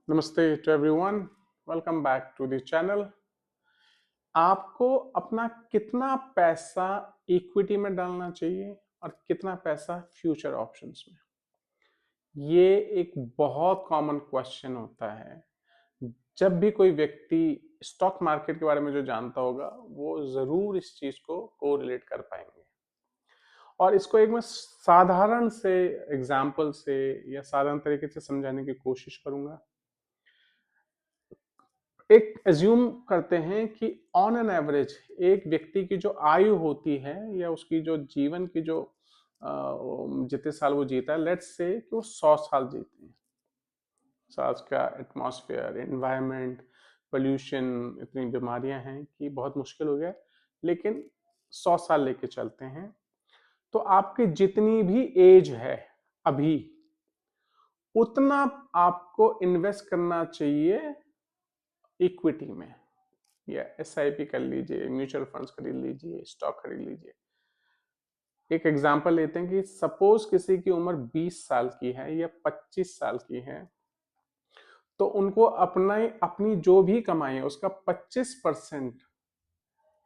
नमस्ते to everyone, welcome back to the channel. आपको अपना कितना पैसा इक्विटी में डालना चाहिए और कितना पैसा फ्यूचर ऑप्शंस में, ये एक बहुत कॉमन क्वेश्चन होता है। जब भी कोई व्यक्ति स्टॉक मार्केट के बारे में जो जानता होगा वो जरूर इस चीज को कोरिलेट कर पाएंगे। और इसको एक मैं साधारण से एग्जाम्पल से या साधारण तरीके से समझाने की कोशिश करूंगा। एक एज्यूम करते हैं कि ऑन एन एवरेज एक व्यक्ति की जो आयु होती है या उसकी जो जीवन की जो जितने साल वो जीता है, लेट्स से कि वो 100 साल जीते हैं। आज का एटमॉस्फेयर, एनवायरनमेंट, पोल्यूशन, इतनी बीमारियां हैं कि बहुत मुश्किल हो गया, लेकिन 100 साल लेके चलते हैं। तो आपकी जितनी भी एज है अभी, उतना आपको इन्वेस्ट करना चाहिए इक्विटी में, या एसआईपी कर लीजिए, म्यूचुअल फंड्स खरीद लीजिए, स्टॉक खरीद लीजिए। एक एग्जांपल लेते हैं कि सपोज किसी की उम्र 20 साल की है या 25 साल की है, तो उनको अपनी जो भी कमाई है उसका 25%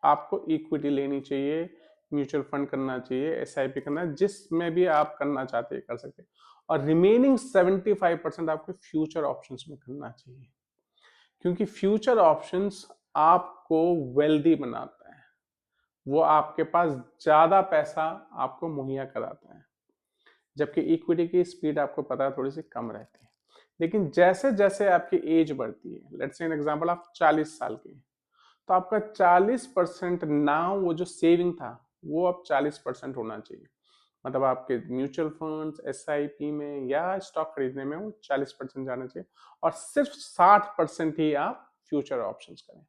आपको इक्विटी लेनी चाहिए, म्यूचुअल फंड करना चाहिए, एसआईपी करना, जिसमें भी आप करना चाहते हैं कर सकते हैं। और रिमेनिंग 75% आपको फ्यूचर ऑप्शंस में करना चाहिए, क्योंकि फ्यूचर ऑप्शंस आपको वेल्दी बनाता है। वो आपके पास ज्यादा पैसा आपको मुहैया कराता है, जबकि इक्विटी की स्पीड आपको पता है थोड़ी सी कम रहती है। लेकिन जैसे जैसे आपकी एज बढ़ती है, लेट्स से एन एग्जांपल आप 40 साल के हैं, तो आपका 40% नाउ वो जो सेविंग था वो अब 40% होना चाहिए। मतलब आपके म्यूचुअल फंड्स, एसआईपी में या स्टॉक खरीदने में वो 40% जाना चाहिए, और सिर्फ 60% ही आप फ्यूचर ऑप्शंस करें।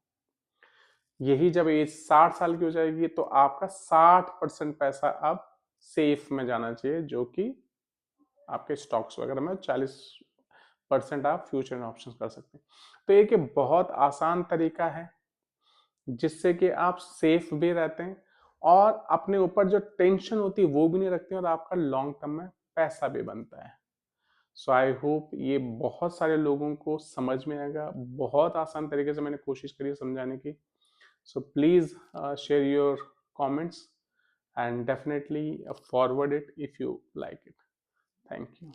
यही जब एज 60 साल की हो जाएगी तो आपका 60% पैसा अब सेफ में जाना चाहिए, जो कि आपके स्टॉक्स वगैरह में, 40% आप फ्यूचर ऑप्शंस कर सकते हैं। तो एक बहुत आसान तरीका है जिससे कि आप सेफ भी रहते हैं और अपने ऊपर जो टेंशन होती है वो भी नहीं रखते हैं, और आपका लॉन्ग टर्म में पैसा भी बनता है। सो आई होप ये बहुत सारे लोगों को समझ में आएगा। बहुत आसान तरीके से मैंने कोशिश करी है समझाने की। So please share your comments and definitely forward it if you like it. Thank you.